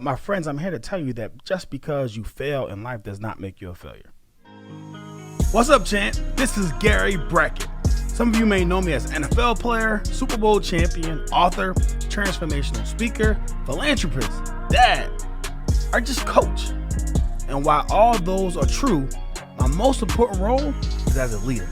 My friends, I'm here to tell you that just because you fail in life does not make you a failure. What's up, champ? This is Gary Brackett. Some of you may know me as NFL player, Super Bowl champion, author, transformational speaker, philanthropist, dad, or just coach. And while all those are true, my most important role is as a leader.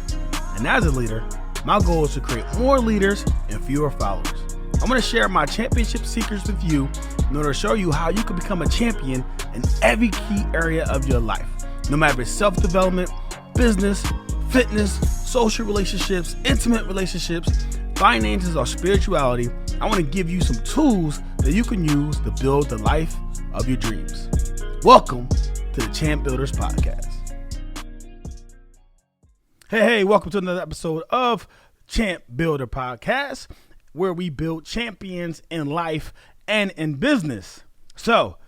And as a leader, my goal is to create more leaders and fewer followers. I'm going to share my championship secrets with you in order to show you how you can become a champion in every key area of your life. No matter if it's self-development, business, fitness, social relationships, intimate relationships, finances, or spirituality, I want to give you some tools that you can use to build the life of your dreams. Welcome to the Champ Builders Podcast. Hey, welcome to another episode of Champ Builder Podcast, where we build champions in life and in business. So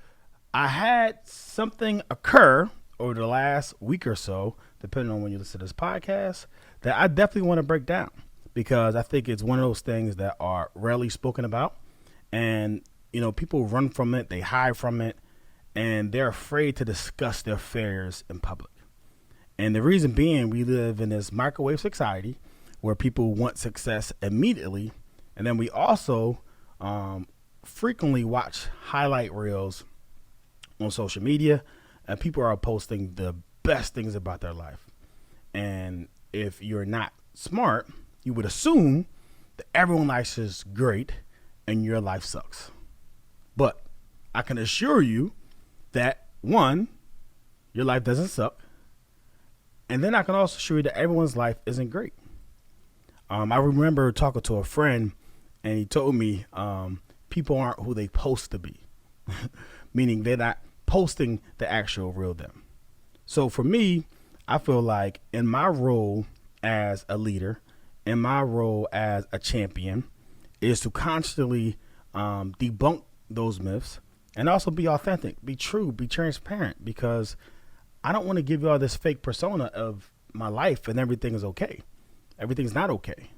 I had something occur over the last week or so, depending on when you listen to this podcast, that I definitely want to break down because I think it's one of those things that are rarely spoken about. And, people run from it, they hide from it, and they're afraid to discuss their failures in public. And the reason being, we live in this microwave society where people want success immediately. And then we also frequently watch highlight reels on social media, and people are posting the best things about their life. And if you're not smart, you would assume that everyone's life is great and your life sucks. But I can assure you that, one, your life doesn't suck. And then I can also assure you that everyone's life isn't great. I remember talking to a friend, and he told me people aren't who they supposed to be, meaning they're not posting the actual real them. So for me, I feel like in my role as a leader, in my role as a champion, is to constantly debunk those myths and also be authentic, be true, be transparent, because I don't want to give you all this fake persona of my life and everything is okay. Everything's not okay.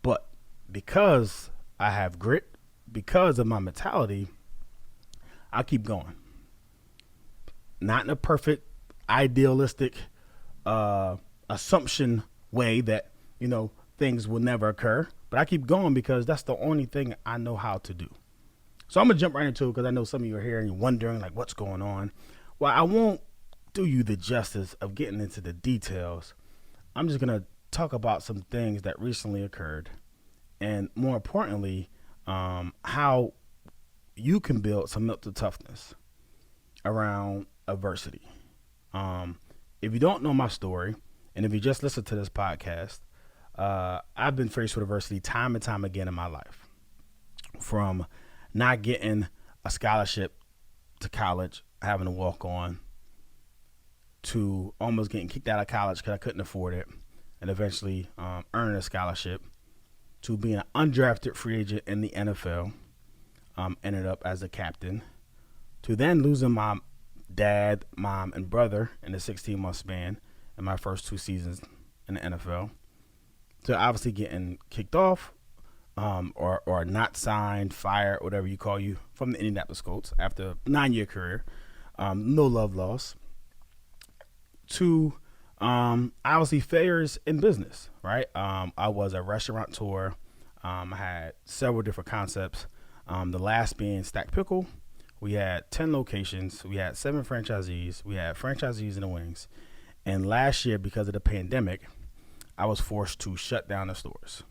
But because I have grit, because of my mentality, I keep going. Not in a perfect, idealistic assumption way that, things will never occur. But I keep going because that's the only thing I know how to do. So I'm going to jump right into it because I know some of you are here and you're wondering, like, what's going on? Well, I won't do you the justice of getting into the details. I'm just going to talk about some things that recently occurred, and more importantly, how you can build some mental toughness around adversity. If you don't know my story, and if you just listen to this podcast, I've been faced with adversity time and time again in my life, from not getting a scholarship to college, having to walk on, to almost getting kicked out of college because I couldn't afford it, and eventually earning a scholarship, to being an undrafted free agent in the NFL, ended up as a captain, to then losing my dad, mom, and brother in a 16-month span in my first 2 seasons in the NFL, to obviously getting kicked off or not signed, fired, whatever you call you, from the Indianapolis Colts after a 9-year career, no love lost, to obviously failures in business, right? I was a restaurateur. I had several different concepts. The last being Stack Pickle. We had 10 locations. We had 7 franchisees. We had franchisees in the wings. And last year, because of the pandemic, I was forced to shut down the stores.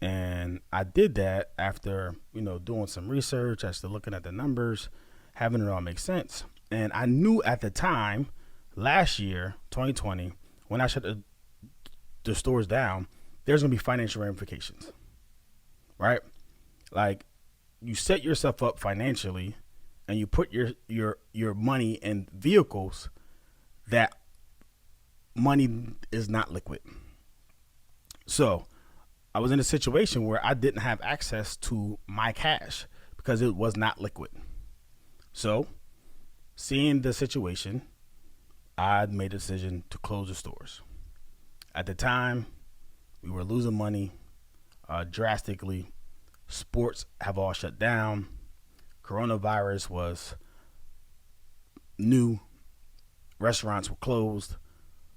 And I did that after, doing some research, after looking at the numbers, having it all make sense. And I knew at the time, last year, 2020, when I shut the stores down, there's going to be financial ramifications, right? Like, you set yourself up financially and you put your money in vehicles that money is not liquid. So I was in a situation where I didn't have access to my cash because it was not liquid. So seeing the situation, I made a decision to close the stores. At the time, we were losing money drastically. Sports have all shut down. Coronavirus was new restaurants were closed,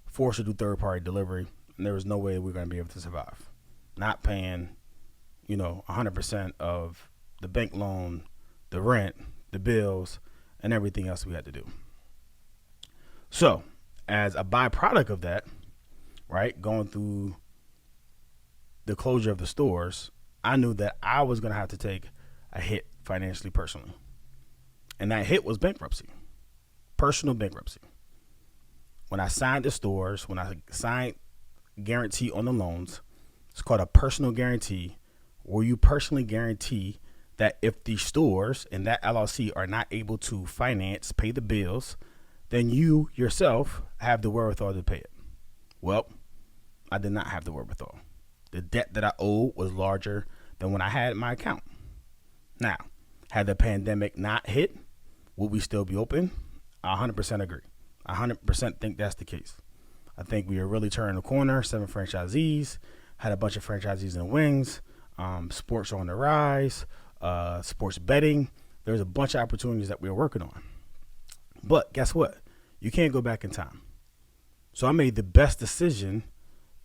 forced to do third-party delivery, and there was no way we were going to be able to survive. Not paying, 100% of the bank loan, the rent, the bills, and everything else we had to do. So, as a byproduct of that, right, going through the closure of the stores, I knew that I was going to have to take a hit financially, personally. And that hit was bankruptcy, personal bankruptcy. When I signed the stores, when I signed guarantee on the loans, it's called a personal guarantee, where you personally guarantee that if the stores and that LLC are not able to finance, pay the bills, then you yourself have the wherewithal to pay it. Well, I did not have the wherewithal. The debt that I owed was larger than what I had in my account. Now, had the pandemic not hit, would we still be open? I 100% agree. I 100% think that's the case. I think we are really turning the corner. 7 franchisees, had a bunch of franchisees in the wings. Sports are on the rise. Sports betting. There's a bunch of opportunities that we're working on. But guess what? You can't go back in time. So I made the best decision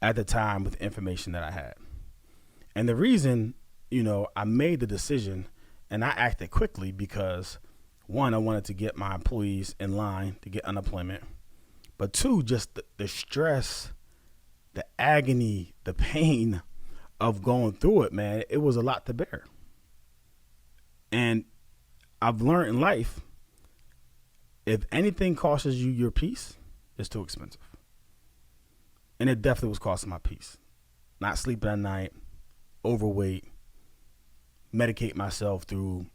at the time with the information that I had. And the reason, I made the decision and I acted quickly because, one, I wanted to get my employees in line to get unemployment. But two, just the stress, the agony, the pain of going through it, man, it was a lot to bear. And I've learned in life, if anything costs you your peace, it's too expensive. And it definitely was costing my peace. Not sleeping at night, overweight, medicate myself through,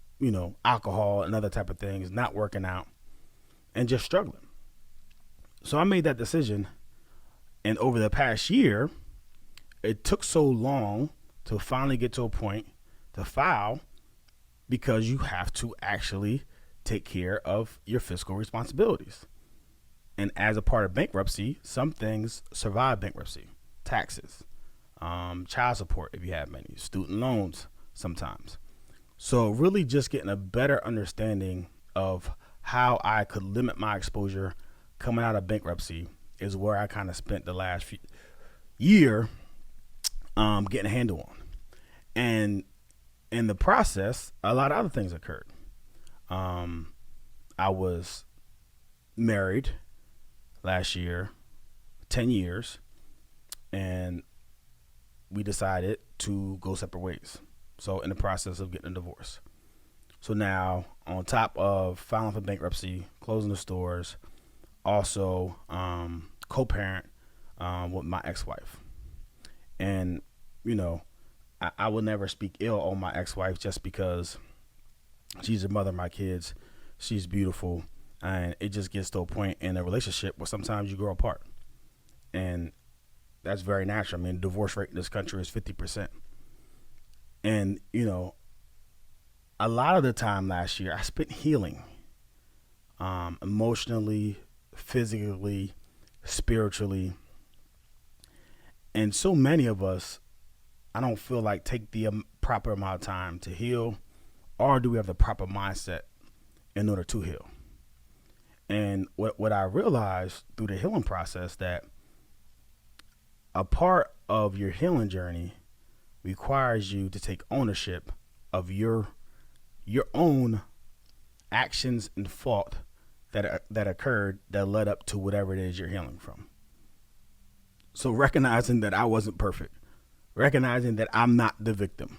alcohol and other type of things, not working out, and just struggling. So I made that decision. And over the past year, it took so long to finally get to a point to file, because you have to actually take care of your fiscal responsibilities. And as a part of bankruptcy, some things survive bankruptcy. Taxes, child support if you have many, student loans sometimes. So really just getting a better understanding of how I could limit my exposure coming out of bankruptcy is where I kind of spent the last year getting a handle on. And in the process, a lot of other things occurred. I was married last year, 10 years, and we decided to go separate ways. So in the process of getting a divorce. So now, on top of filing for bankruptcy, closing the stores, also co-parent with my ex-wife. And, I will never speak ill on my ex-wife just because she's the mother of my kids. She's beautiful. And it just gets to a point in a relationship where sometimes you grow apart. And that's very natural. I mean, the divorce rate in this country is 50%. And, a lot of the time last year, I spent healing emotionally, physically, spiritually. And so many of us, I don't feel like take the proper amount of time to heal, or do we have the proper mindset in order to heal? And what I realized through the healing process, that a part of your healing journey requires you to take ownership of your own actions and fault that occurred that led up to whatever it is you're healing from. So recognizing that I wasn't perfect, recognizing that I'm not the victim,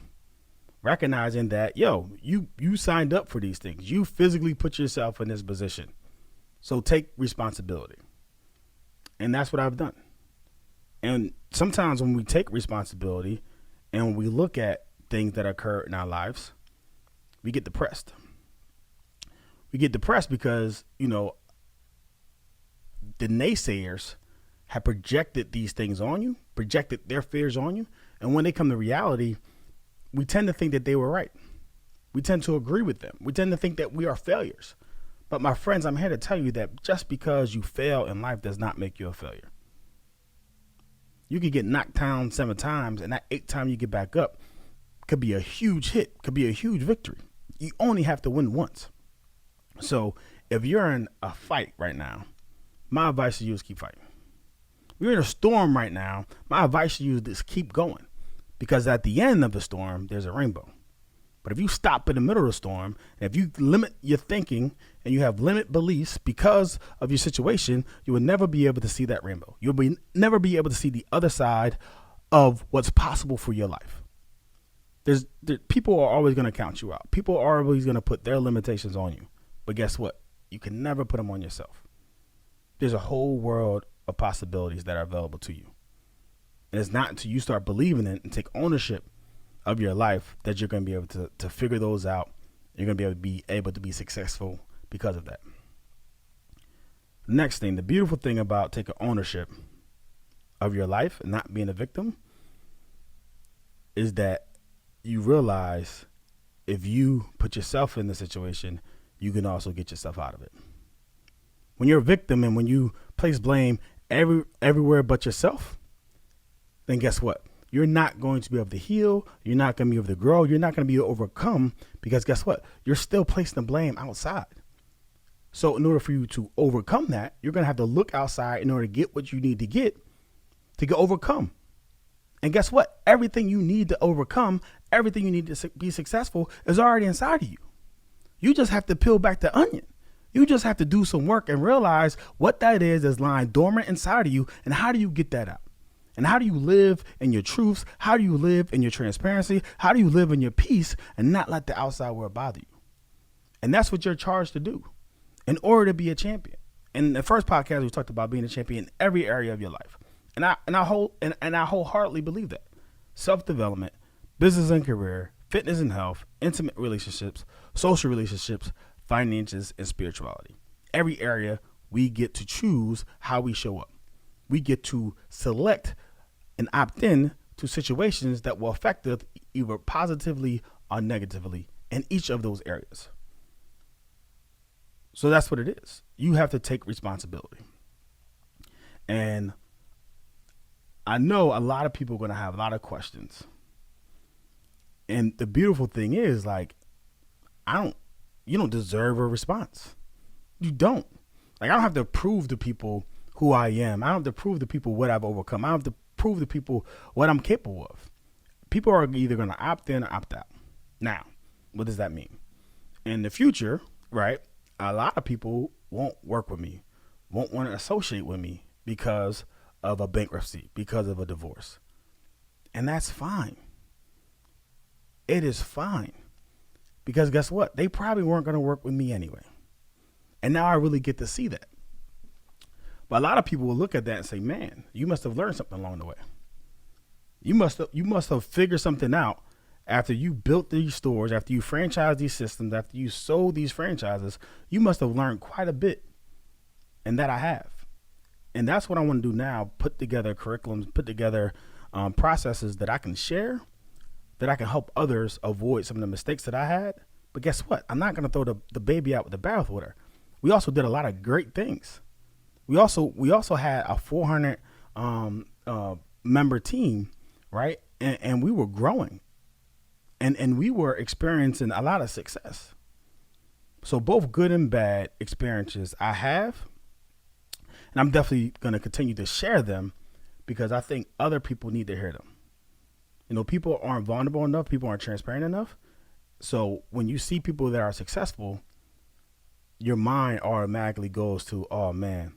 recognizing that, you signed up for these things. You physically put yourself in this position. So take responsibility. And that's what I've done. And sometimes when we take responsibility and we look at things that occur in our lives, we get depressed. We get depressed because, the naysayers have projected these things on you, projected their fears on you. And when they come to reality, we tend to think that they were right. We tend to agree with them. We tend to think that we are failures. But my friends, I'm here to tell you that just because you fail in life does not make you a failure. You could get knocked down 7 times, and that 8th time you get back up could be a huge hit, could be a huge victory. You only have to win once. So if you're in a fight right now, my advice to you is keep fighting. If you're in a storm right now, my advice to you is keep going. Because at the end of the storm, there's a rainbow. But if you stop in the middle of the storm, and if you limit your thinking and you have limit beliefs because of your situation, you will never be able to see that rainbow. Never be able to see the other side of what's possible for your life. People are always going to count you out. People are always going to put their limitations on you. But guess what? You can never put them on yourself. There's a whole world of possibilities that are available to you. And it's not until you start believing it and take ownership of your life that you're going to be able to figure those out. You're going to be able to be successful because of that. Next thing, the beautiful thing about taking ownership of your life and not being a victim is that you realize if you put yourself in the situation, you can also get yourself out of it. When you're a victim and when you place blame everywhere but yourself, then guess what? You're not going to be able to heal. You're not going to be able to grow. You're not going to be able to overcome because guess what? You're still placing the blame outside. So in order for you to overcome that, you're going to have to look outside in order to get what you need to get overcome. And guess what? Everything you need to overcome, everything you need to be successful is already inside of you. You just have to peel back the onion. You just have to do some work and realize what that is lying dormant inside of you. And how do you get that out? And how do you live in your truths? How do you live in your transparency? How do you live in your peace and not let the outside world bother you? And that's what you're charged to do in order to be a champion. In the first podcast, we talked about being a champion in every area of your life. And I wholeheartedly believe that. Self-development, business and career, fitness and health, intimate relationships, social relationships, finances, and spirituality. Every area we get to choose how we show up. We get to select and opt in to situations that will affect us either positively or negatively in each of those areas. So that's what it is. You have to take responsibility. And I know a lot of people are going to have a lot of questions. And the beautiful thing is, like, you don't deserve a response. You don't. Like, I don't have to prove to people who I am. I don't have to prove to people what I've overcome. I don't have to prove to people what I'm capable of. People are either going to opt in or opt out. Now, what does that mean? In the future, right, a lot of people won't work with me, won't want to associate with me because of a bankruptcy, because of a divorce. And that's fine. It is fine. Because guess what? They probably weren't going to work with me anyway. And now I really get to see that. But a lot of people will look at that and say, man, you must have learned something along the way. You must have figured something out after you built these stores, after you franchised these systems, after you sold these franchises. You must have learned quite a bit. And that I have. And that's what I want to do now, put together curriculums, put together processes that I can share, that I can help others avoid some of the mistakes that I had. But guess what? I'm not going to throw the baby out with the bathwater. We also did a lot of great things. We also had a 400 member team, right? And we were growing, and we were experiencing a lot of success. So both good and bad experiences I have, and I'm definitely going to continue to share them because I think other people need to hear them. You know, people aren't vulnerable enough. People aren't transparent enough. So when you see people that are successful, your mind automatically goes to, oh man,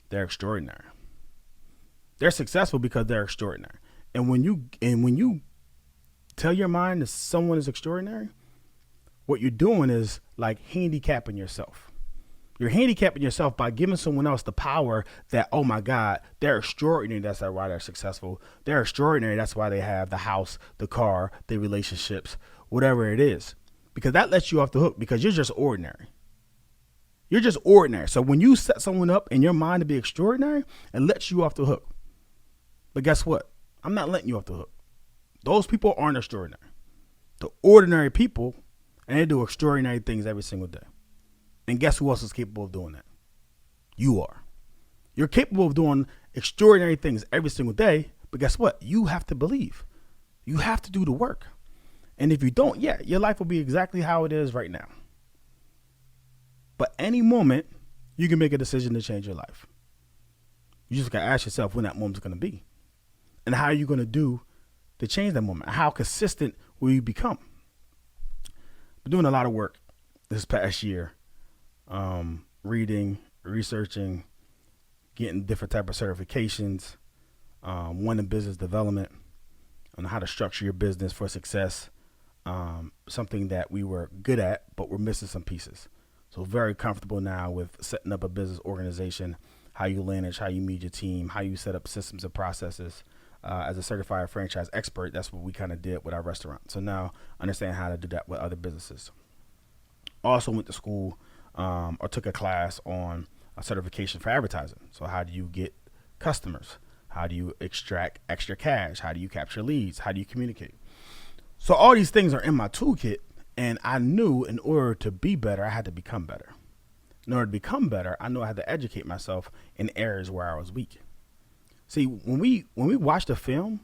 they're extraordinary. They're successful because they're extraordinary. And when you tell your mind that someone is extraordinary, what you're doing is like handicapping yourself. You're handicapping yourself by giving someone else the power that, oh my God, they're extraordinary. That's why they're successful. They're extraordinary. That's why they have the house, the car, the relationships, whatever it is. Because that lets you off the hook because you're just ordinary. You're just ordinary. So when you set someone up in your mind to be extraordinary, it lets you off the hook. But guess what? I'm not letting you off the hook. Those people aren't extraordinary. The ordinary people, and they do extraordinary things every single day. And guess who else is capable of doing that? You are. You're capable of doing extraordinary things every single day, but guess what? You have to believe. You have to do the work. And if you don't, your life will be exactly how it is right now. But any moment, you can make a decision to change your life. You just got to ask yourself when that moment's going to be. And how are you going to do to change that moment? How consistent will you become? Been doing a lot of work this past year, reading, researching, getting different type of certifications, one in business development, on how to structure your business for success. Something that we were good at, but we're missing some pieces. So very comfortable now with setting up a business organization, how you manage, how you meet your team, how you set up systems and processes. As a certified franchise expert, that's what we kind of did with our restaurant. So now understand how to do that with other businesses. Also went to school or took a class on a certification for advertising. So how do you get customers? How do you extract extra cash? How do you capture leads? How do you communicate? So all these things are in my toolkit, and I knew in order to be better, I had to become better. In order to become better, I knew I had to educate myself in areas where I was weak. See, when we watch a film,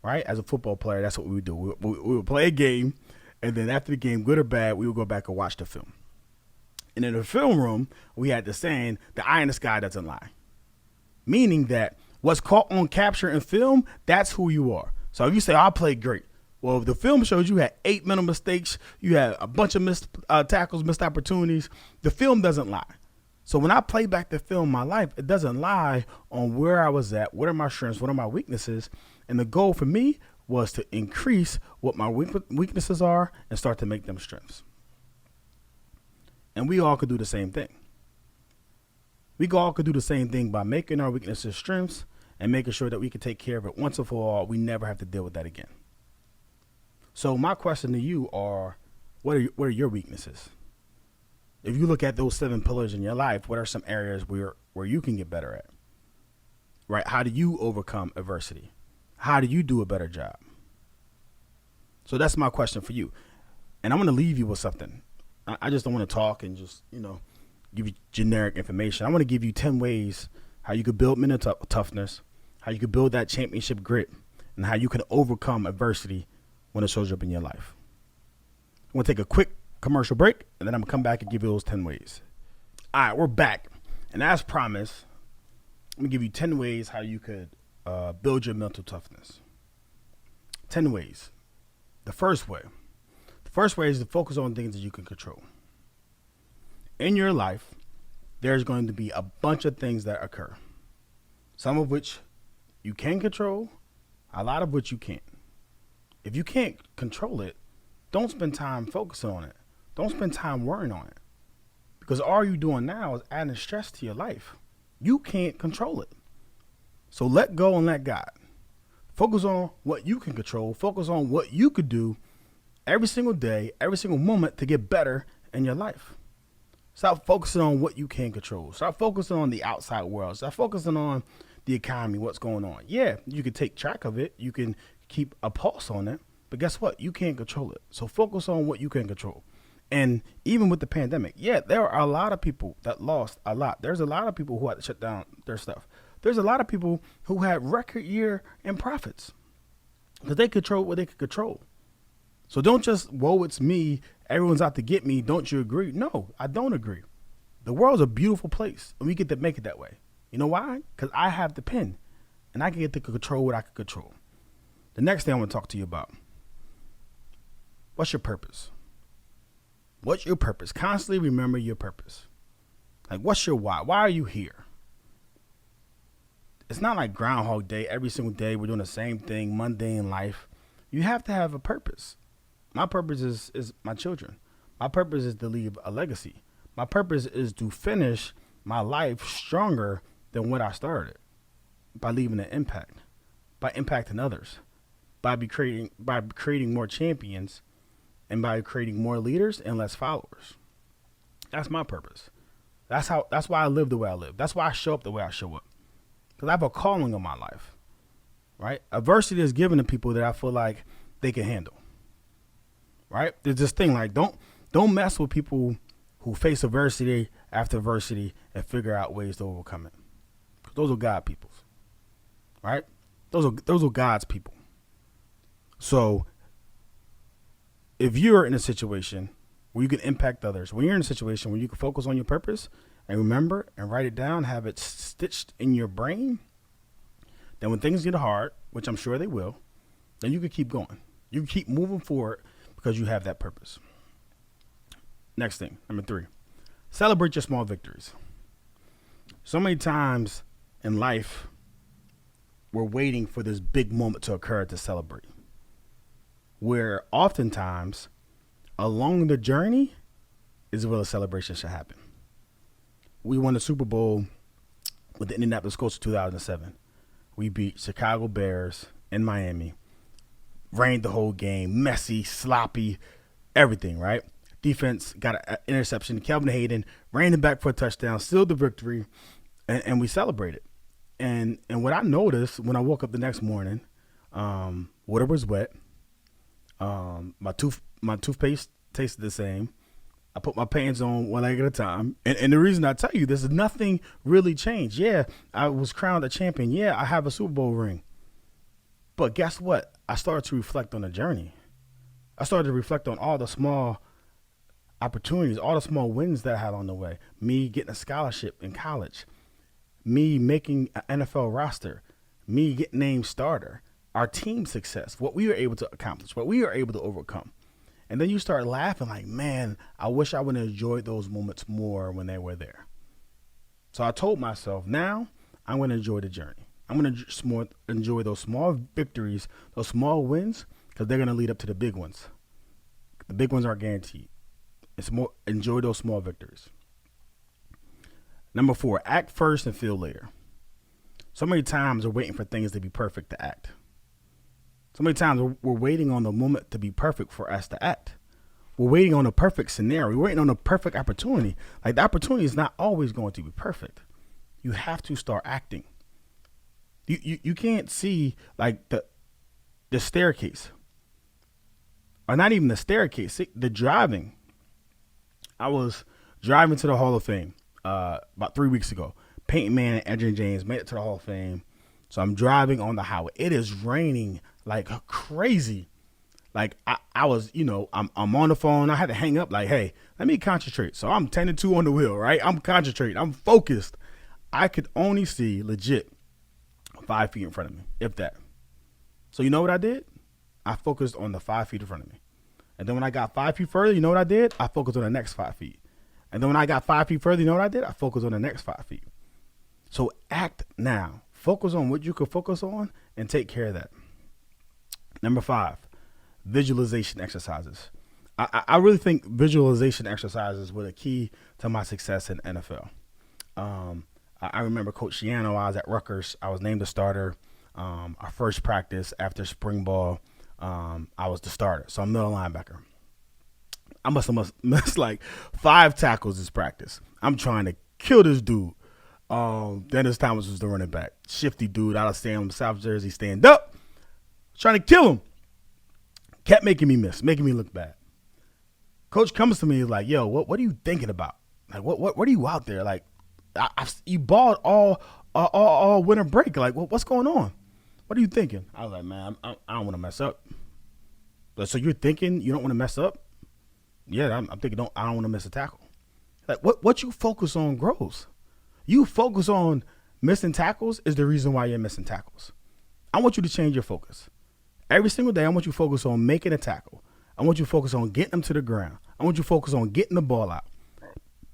right, as a football player, that's what we would do. We would play a game, and then after the game, good or bad, we would go back and watch the film. And in the film room, we had the saying, the eye in the sky doesn't lie. Meaning that what's caught on capture in film, that's who you are. So if you say, I played great. Well, if the film shows you had 8 mental mistakes, you had a bunch of missed tackles, missed opportunities, the film doesn't lie. So when I play back the film in my life, it doesn't lie on where I was at, what are my strengths, what are my weaknesses. And the goal for me was to increase what my weaknesses are and start to make them strengths. And we all could do the same thing. We all could do the same thing by making our weaknesses strengths and making sure that we can take care of it once and for all. We never have to deal with that again. So my question to you are, what are your weaknesses? If you look at those 7 pillars in your life, what are some areas where you can get better at? Right? How do you overcome adversity? How do you do a better job? So that's my question for you. And I'm going to leave you with something. I just don't want to talk and just, give you generic information. I want to give you 10 ways how you could build mental toughness, how you could build that championship grit, and how you can overcome adversity when it shows up in your life. I'm going to take a quick commercial break, and then I'm going to come back and give you those 10 ways. All right, we're back. And as promised, I'm going to give you 10 ways how you could build your mental toughness. 10 ways. The first way is to focus on things that you can control. In your life, there's going to be a bunch of things that occur. Some of which you can control, a lot of which you can't. If you can't control it, don't spend time focusing on it. Don't spend time worrying on it. Because all you're doing now is adding stress to your life. You can't control it. So let go and let God. Focus on what you can control. Focus on what you could do every single day, every single moment to get better in your life. Stop focusing on what you can control. Stop focusing on the outside world. Stop focusing on the economy, what's going on. Yeah, you can take track of it. You can keep a pulse on it. But guess what? You can't control it. So focus on what you can control. And even with the pandemic, yeah, there are a lot of people that lost a lot. There's a lot of people who had to shut down their stuff. There's a lot of people who had record year in profits because they control what they could control. So don't just, whoa, it's me. Everyone's out to get me. Don't you agree? No, I don't agree. The world's a beautiful place and we get to make it that way. You know why? Because I have the pen and I can get to control what I can control. The next thing I want to talk to you about. What's your purpose? What's your purpose? Constantly remember your purpose. Like, what's your why? Why are you here? It's not like Groundhog Day. Every single day we're doing the same thing, mundane life. You have to have a purpose. My purpose is my children. My purpose is to leave a legacy. My purpose is to finish my life stronger than what I started by leaving an impact, by impacting others, by creating more champions, and by creating more leaders and less followers. That's my purpose. That's why I live the way I live. That's why I show up the way I show up. Because I have a calling on my life, right? Adversity is given to people that I feel like they can handle, right? There's this thing like, don't mess with people who face adversity after adversity and figure out ways to overcome it. 'Cause those are God people, right? Those are God's people. So if you're in a situation where you can impact others. When you're in a situation where you can focus on your purpose and remember and write it down, have it stitched in your brain, then when things get hard, which I'm sure they will, then you can keep going. You can keep moving forward because you have that purpose. Next thing, number 3, celebrate your small victories. So many times in life, we're waiting for this big moment to occur to celebrate. Where oftentimes, along the journey is where the celebration should happen. We won the Super Bowl with the Indianapolis Colts in 2007. We beat Chicago Bears in Miami. Rained the whole game, messy, sloppy, everything, right? Defense got an interception. Kelvin Hayden ran it back for a touchdown, sealed the victory, and we celebrated. And what I noticed when I woke up the next morning, water was wet. My toothpaste tasted the same. I put my pants on one leg at a time. And the reason I tell you this is nothing really changed. Yeah, I was crowned a champion. Yeah, I have a Super Bowl ring. But guess what? I started to reflect on the journey. I started to reflect on all the small opportunities, all the small wins that I had on the way. Me getting a scholarship in college. Me making an NFL roster. Me getting named starter. Our team success. What we were able to accomplish. What we were able to overcome. And then you start laughing like, man, I wish I would have enjoyed those moments more when they were there. So I told myself, now I'm going to enjoy the journey. I'm going to enjoy those small victories, those small wins, because they're going to lead up to the big ones. The big ones are guaranteed. It's more, enjoy those small victories. Number 4, act first and feel later. So many times we're waiting for things to be perfect to act. So many times we're waiting on the moment to be perfect for us to act. We're waiting on a perfect scenario. We're waiting on a perfect opportunity. Like, the opportunity is not always going to be perfect. You have to start acting. You can't see like the staircase, or not even the staircase, the driving. I was driving to the Hall of Fame about 3 weeks ago. Peyton Manning and Edgerrin James made it to the Hall of Fame. So I'm driving on the highway. It is raining like crazy. Like I was, I'm on the phone. I had to hang up like, hey, let me concentrate. So I'm 10-2 on the wheel, right? I'm concentrating. I'm focused. I could only see legit 5 feet in front of me, if that. So you know what I did? I focused on the 5 feet in front of me. And then when I got 5 feet further, you know what I did? I focused on the next 5 feet. And then when I got 5 feet further, you know what I did? I focused on the next 5 feet. So act now. Focus on what you can focus on and take care of that. Number 5, visualization exercises. I really think visualization exercises were the key to my success in NFL. I remember Coach Shiano, I was at Rutgers. I was named the starter. Our first practice after spring ball, I was the starter. So I'm middle linebacker. I must have missed like 5 tackles this practice. I'm trying to kill this dude. Dennis Thomas was the running back. Shifty dude out of Salem, South Jersey, stand up. Trying to kill him. Kept making me miss, making me look bad. Coach comes to me, he's like, yo, what are you thinking about? Like, what are you out there? Like, you balled all winter break. Like, what's going on? What are you thinking? I was like, man, I don't want to mess up. So you're thinking you don't want to mess up? Yeah, I'm thinking I don't want to miss a tackle. Like, what you focus on grows. You focus on missing tackles is the reason why you're missing tackles. I want you to change your focus. Every single day, I want you to focus on making a tackle. I want you to focus on getting them to the ground. I want you to focus on getting the ball out.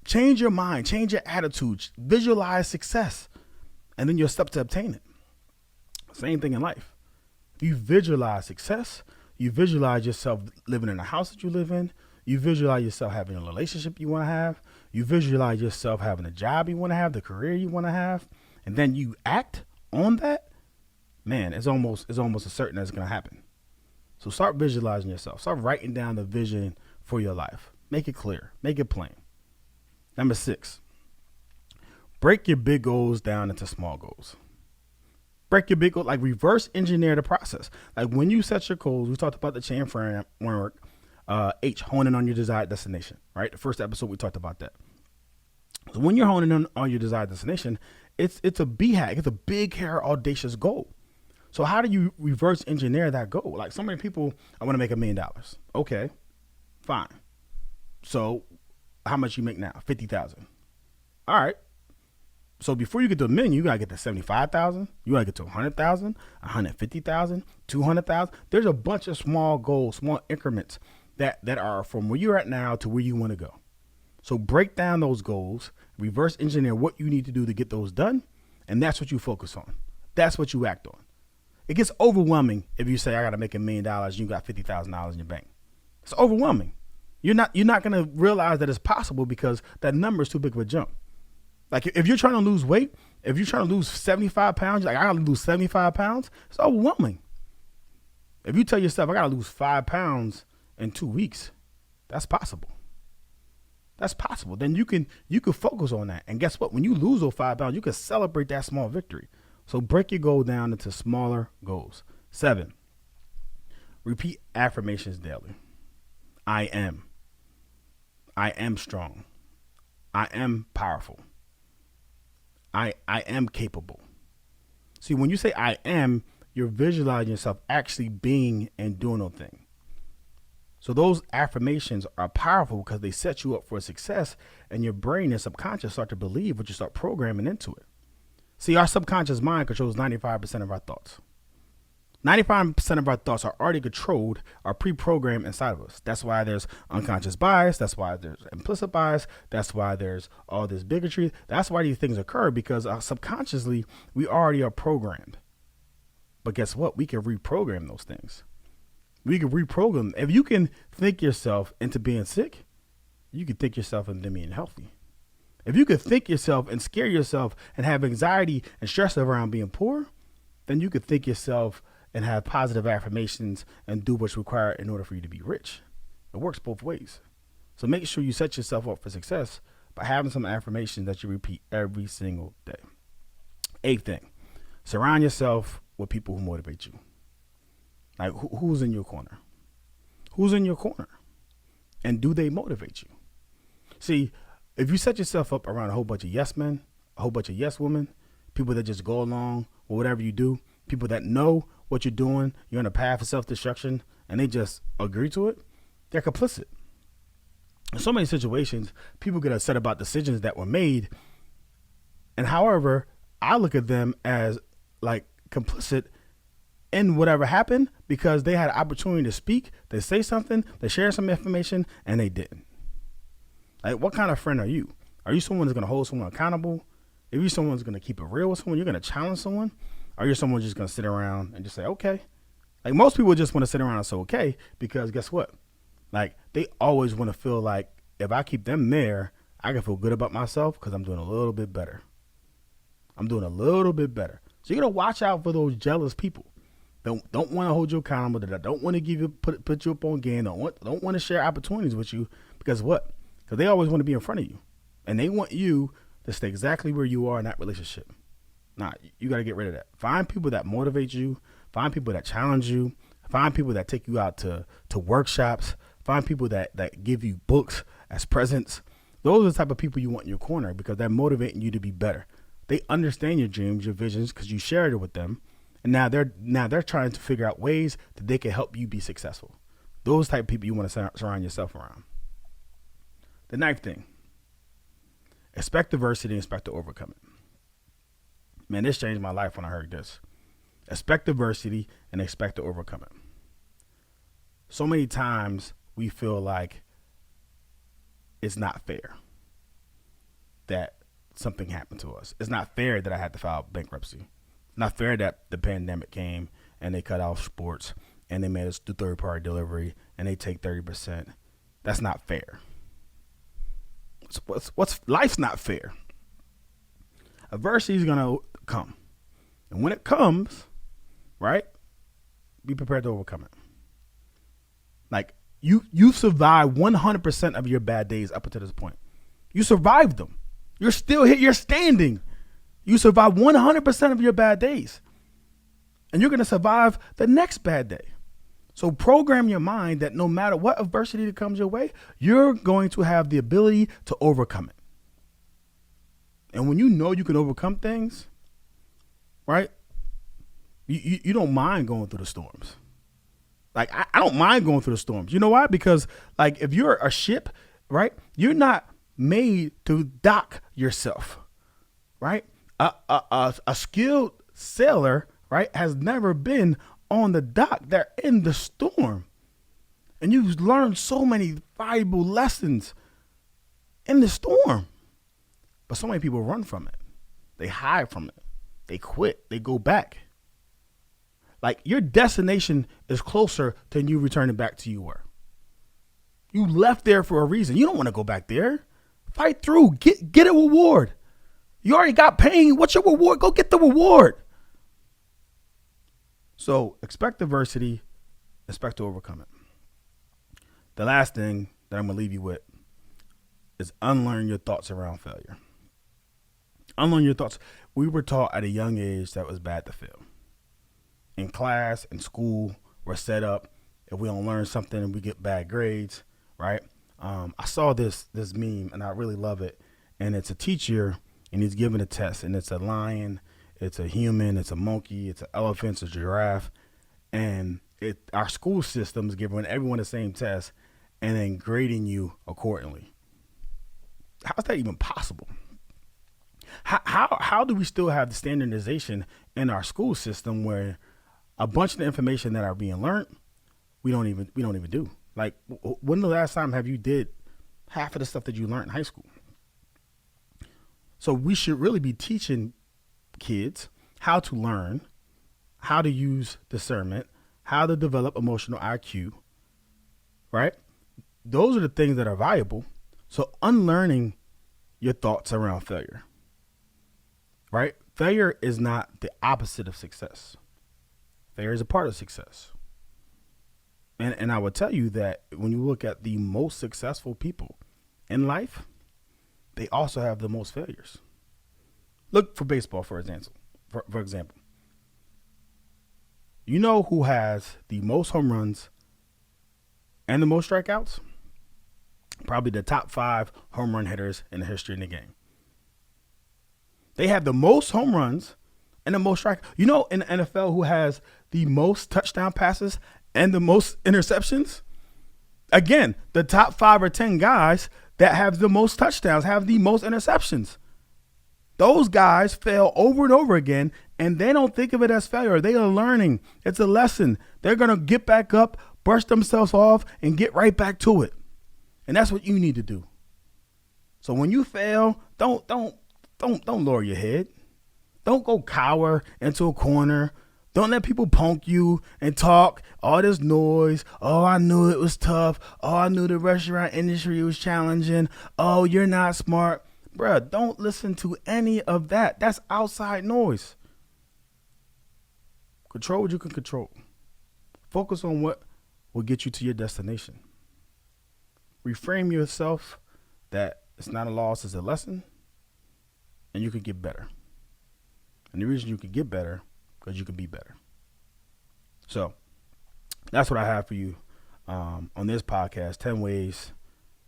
Change your mind. Change your attitude. Visualize success. And then you'll step to obtain it. Same thing in life. You visualize success. You visualize yourself living in the house that you live in. You visualize yourself having a relationship you want to have. You visualize yourself having a job you want to have, the career you want to have. And then you act on that. Man, it's almost a certain that's going to happen. So start visualizing yourself. Start writing down the vision for your life. Make it clear. Make it plain. Number 6, break your big goals down into small goals. Break your big goals, like reverse engineer the process. Like when you set your goals, we talked about the chain framework, H, honing on your desired destination, right? The first episode, we talked about that. So when you're honing on your desired destination, it's a BHAG. It's a big, hairy, audacious goal. So how do you reverse engineer that goal? Like so many people, I want to make $1 million. Okay, fine. So how much you make now? 50,000. All right. So before you get to a million, you gotta get to 75,000. You gotta get to 100,000, 150,000, 200,000. There's a bunch of small goals, small increments that are from where you're at now to where you want to go. So break down those goals, reverse engineer what you need to do to get those done, and that's what you focus on. That's what you act on. It gets overwhelming if you say I gotta make $1 million and you got $50,000 in your bank. It's overwhelming. You're not gonna realize that it's possible because that number is too big of a jump. Like if you're trying to lose weight, if you're trying to lose 75 pounds, like I gotta lose 75 pounds, it's overwhelming. If you tell yourself I gotta lose 5 pounds in 2 weeks, that's possible. That's possible. Then you can focus on that. And guess what? When you lose those 5 pounds, you can celebrate that small victory. So break your goal down into smaller goals. 7, repeat affirmations daily. I am. I am strong. I am powerful. I am capable. See, when you say I am, you're visualizing yourself actually being and doing a thing. So those affirmations are powerful because they set you up for success, and your brain and subconscious start to believe what you start programming into it. See, our subconscious mind controls 95% of our thoughts. 95% of our thoughts are already controlled, are pre-programmed inside of us. That's why there's unconscious bias. That's why there's implicit bias. That's why there's all this bigotry. That's why these things occur, because subconsciously we already are programmed. But guess what? We can reprogram those things. We can reprogram. If you can think yourself into being sick, you can think yourself into being healthy. If you can think yourself and scare yourself and have anxiety and stress around being poor, then you could think yourself and have positive affirmations and do what's required in order for you to be rich. It works both ways. So make sure you set yourself up for success by having some affirmations that you repeat every single day. 8th thing, surround yourself with people who motivate you. Like who's in your corner? Who's in your corner? And do they motivate you? See, if you set yourself up around a whole bunch of yes men, a whole bunch of yes women, people that just go along with whatever you do, people that know what you're doing, you're on a path of self-destruction, and they just agree to it, they're complicit. In so many situations, people get upset about decisions that were made, and however, I look at them as like complicit in whatever happened because they had an opportunity to speak, they say something, they share some information, and they didn't. Like, what kind of friend are you? Are you someone that's going to hold someone accountable? If you're someone that's going to keep it real with someone, you're going to challenge someone? Or you're someone just going to sit around and just say, okay. Like, most people just want to sit around and say, okay, because guess what? Like, they always want to feel like if I keep them there, I can feel good about myself because I'm doing a little bit better. I'm doing a little bit better. So you got to watch out for those jealous people. Don't want to hold you accountable. That don't want to give you put you up on game. Don't want to share opportunities with you because what? Because they always want to be in front of you, and they want you to stay exactly where you are in that relationship. Nah, you got to get rid of that. Find people that motivate you. Find people that challenge you. Find people that take you out to workshops. Find people that give you books as presents. Those are the type of people you want in your corner because they're motivating you to be better. They understand your dreams, your visions, because you shared it with them. And now they're trying to figure out ways that they can help you be successful. Those type of people you want to surround yourself around. The 9th thing, expect adversity and expect to overcome it. Man, this changed my life when I heard this. Expect adversity and expect to overcome it. So many times we feel like it's not fair that something happened to us. It's not fair that I had to file bankruptcy. Not fair that the pandemic came and they cut off sports and they made us do third-party delivery and they take 30%. That's not fair. What's life's not fair. Adversity is gonna come, and when it comes, right, be prepared to overcome it. Like you survived 100% of your bad days up until this point. You survived them. You're still here. You're standing. You survived 100% of your bad days, and you're gonna survive the next bad day. So program your mind that no matter what adversity that comes your way, you're going to have the ability to overcome it. And when you know you can overcome things, right, you don't mind going through the storms. Like, I don't mind going through the storms. You know why? Because, like, if you're a ship right? You're not made to dock yourself, right? A skilled sailor, right, has never been on the dock. They're in the storm. And you've learned so many valuable lessons in the storm. But so many people run from it. They hide from it. They quit. They go back. Like, your destination is closer than you returning back to you were. You left there for a reason. You don't want to go back there. Fight through. Get a reward. You already got pain. What's your reward? Go get the reward. So expect adversity. Expect to overcome it. The last thing that I'm going to leave you with is unlearn your thoughts around failure. Unlearn your thoughts. We were taught at a young age that it was bad to fail. In class, in school, we're set up. If we don't learn something, we get bad grades, right? I saw this meme, and I really love it. And it's a teacher, and he's giving a test. And it's a lion, it's a human, it's a monkey, it's an elephant, it's a giraffe. And our school system is giving everyone the same test and then grading you accordingly. How is that even possible? How do we still have the standardization in our school system where a bunch of the information that are being learned, we don't even do? Like, when the last time have you did half of the stuff that you learned in high school? So we should really be teaching kids how to learn, how to use discernment, how to develop emotional IQ, right? Those are the things that are valuable. So unlearning your thoughts around failure, right? Failure is not the opposite of success. Failure is a part of success. And I would tell you that when you look at the most successful people in life, they also have the most failures. Look for baseball, for example. For example, you know who has the most home runs and the most strikeouts? Probably the top 5 home run hitters in the history of the game. They have the most home runs and the most strikeouts. You know, in the NFL, who has the most touchdown passes and the most interceptions? Again, the top 5 or 10 guys that have the most touchdowns have the most interceptions. Those guys fail over and over again, and they don't think of it as failure. They are learning. It's a lesson. They're going to get back up, brush themselves off, and get right back to it. And that's what you need to do. So when you fail, don't lower your head. Don't go cower into a corner. Don't let people punk you and talk all this noise. Oh, I knew it was tough. Oh, I knew the restaurant industry was challenging. Oh, you're not smart. Bruh, don't listen to any of that. That's outside noise. Control what you can control. Focus on what will get you to your destination. Reframe yourself that it's not a loss, it's a lesson, and you could get better. And the reason you could get better, because you could be better. So that's what I have for you on this podcast, 10 ways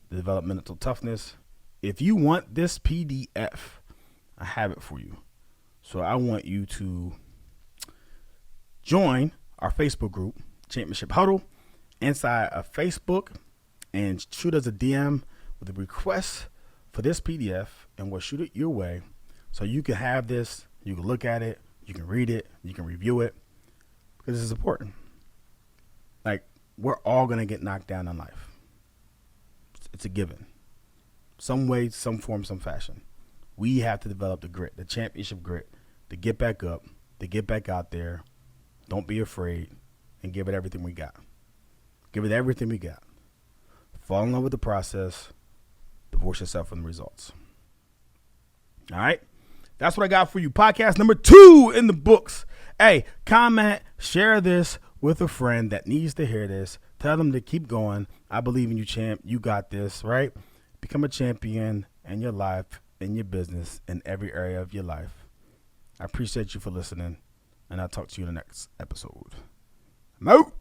to develop mental toughness. If you want this PDF, I have it for you. So I want you to join our Facebook group, Championship Huddle, inside of Facebook, and shoot us a DM with a request for this PDF, and we'll shoot it your way so you can have this, you can look at it, you can read it, you can review it, because this is important. Like, we're all going to get knocked down in life. It's a given. Some way, some form, some fashion. We have to develop the grit, the championship grit, to get back up, to get back out there. Don't be afraid, and give it everything we got. Give it everything we got. Fall in love with the process. Divorce yourself from the results. All right? That's what I got for you. Podcast number 2 in the books. Hey, comment, share this with a friend that needs to hear this. Tell them to keep going. I believe in you, champ. You got this, right? Become a champion in your life, in your business, in every area of your life. I appreciate you for listening, and I'll talk to you in the next episode. I'm out.